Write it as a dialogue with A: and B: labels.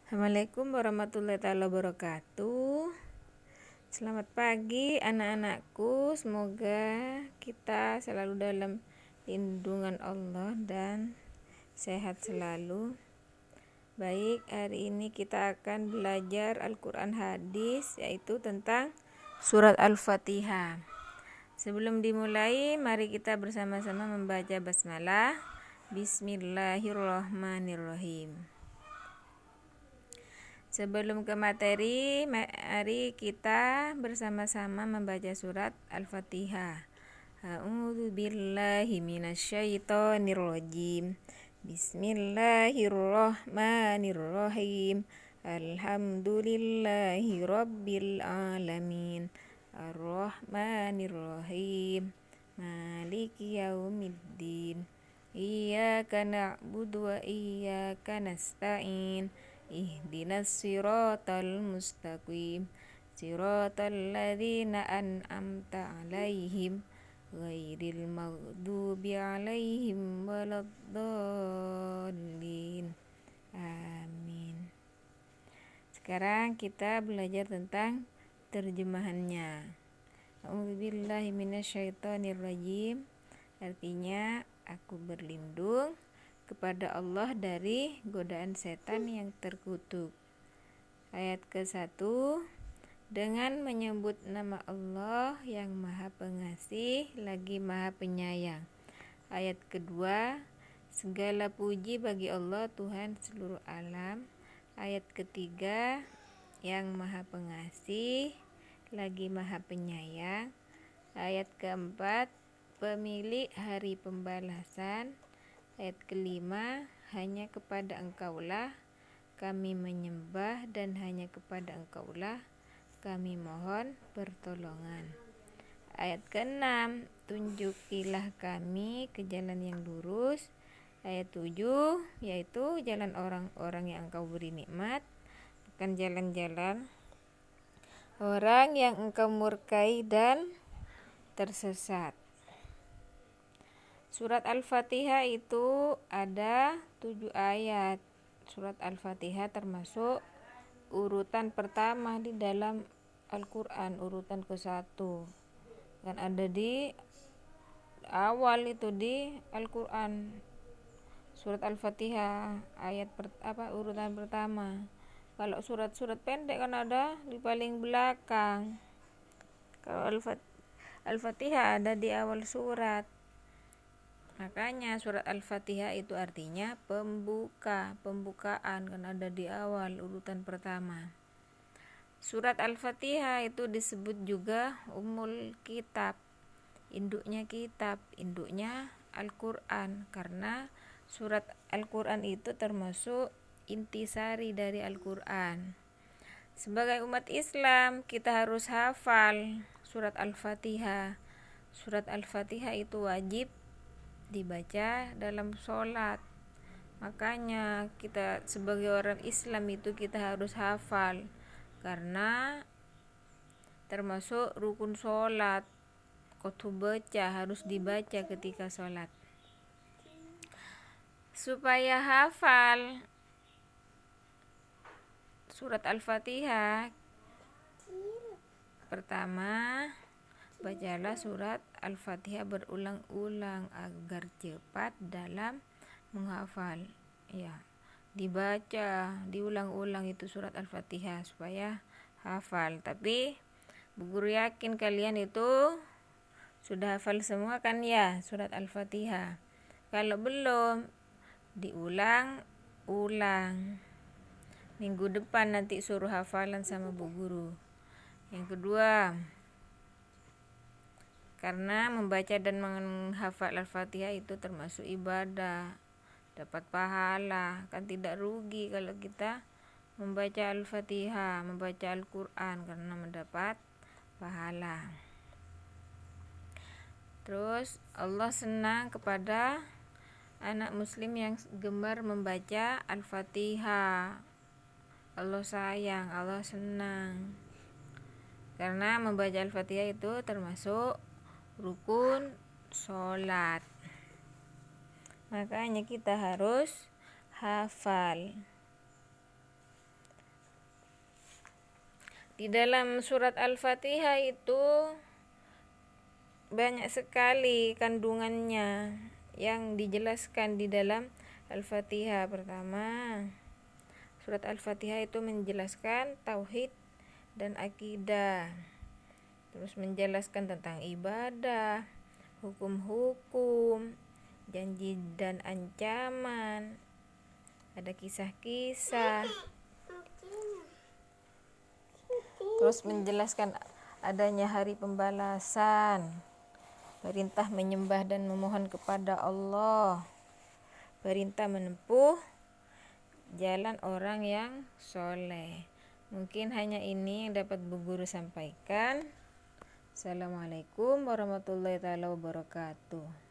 A: Assalamualaikum warahmatullahi wabarakatuh. Selamat pagi anak-anakku. Semoga kita selalu dalam lindungan Allah dan sehat selalu. Baik, hari ini kita akan belajar Al-Quran hadis, yaitu tentang surat Al-Fatihah. Sebelum dimulai, mari kita bersama-sama membaca basmalah. Bismillahirrahmanirrahim. Sebelum ke materi, mari kita bersama-sama membaca surat Al-Fatihah. A'udzu billahi minasyaitonir rajim. Bismillahirrahmanirrahim. Alhamdulillahi rabbil alamin. Ar-Rahmanirrahim. Maliki yaumiddin. Iyyaka na'budu wa iyyaka nasta'in. Ihdinas siratal mustaqim. Siratal ladzina an'amta 'alaihim ghairil maghdubi 'alaihim waladdallin. Amin. Sekarang kita belajar tentang terjemahannya. A'udzubillahi minasyaitonirrajim. Artinya, aku berlindung kepada Allah dari godaan setan yang terkutuk. Ayat ke-1, dengan menyebut nama Allah yang Maha Pengasih lagi Maha Penyayang. Ayat kedua, segala puji bagi Allah Tuhan seluruh alam. Ayat ketiga, yang Maha Pengasih lagi Maha Penyayang. Ayat keempat, pemilik hari pembalasan. Ayat kelima, hanya kepada Engkaulah kami menyembah dan hanya kepada Engkaulah kami mohon pertolongan. Ayat keenam, tunjukilah kami ke jalan yang lurus. Ayat 7, yaitu jalan orang-orang yang Engkau beri nikmat, bukan jalan-jalan orang yang Engkau murkai dan tersesat. Surat Al-Fatihah itu ada 7 ayat. Surat Al-Fatihah termasuk urutan pertama di dalam Al-Quran, urutan ke-1. Kan ada di awal itu di Al-Quran. Surat Al-Fatihah ayat urutan pertama. Kalau surat-surat pendek kan ada di paling belakang. Kalau Al-Fatihah ada di awal surat. Makanya surat Al-Fatihah itu artinya pembukaan, kan ada di awal urutan pertama. Surat Al-Fatihah itu disebut juga Ummul Kitab, induknya kitab, induknya Al-Quran, karena surat Al-Quran itu termasuk intisari dari Al-Quran. Sebagai umat Islam, kita harus hafal surat Al-Fatihah. Surat Al-Fatihah itu wajib dibaca dalam sholat. Makanya kita sebagai orang Islam itu kita harus hafal, karena termasuk rukun sholat. Kudu baca, harus dibaca ketika sholat. Supaya hafal surat Al-Fatihah, pertama bacalah surat Al-Fatihah berulang-ulang agar cepat dalam menghafal. Ya, dibaca, diulang-ulang itu surat Al-Fatihah supaya hafal. Tapi Bu Guru yakin kalian itu sudah hafal semua kan ya surat Al-Fatihah. Kalau belum, diulang-ulang. Minggu depan nanti suruh hafalan sama Bu Guru. Yang kedua, karena membaca dan menghafal Al-Fatihah itu termasuk ibadah, dapat pahala, kan tidak rugi kalau kita membaca Al-Fatihah, membaca Al-Quran, karena mendapat pahala. Terus Allah senang kepada anak muslim yang gemar membaca Al-Fatihah. Allah sayang, Allah senang, karena membaca Al-Fatihah itu termasuk rukun sholat. Makanya kita harus hafal. Di dalam surat Al-Fatihah itu banyak sekali kandungannya yang dijelaskan di dalam Al-Fatihah. Pertama, surat Al-Fatihah itu menjelaskan tauhid dan akidah. Terus menjelaskan tentang ibadah, hukum-hukum, janji dan ancaman. Ada kisah-kisah. Terus menjelaskan adanya hari pembalasan, perintah menyembah dan memohon kepada Allah, perintah menempuh jalan orang yang soleh. Mungkin hanya ini yang dapat Bu Guru sampaikan. Assalamualaikum warahmatullahi wabarakatuh.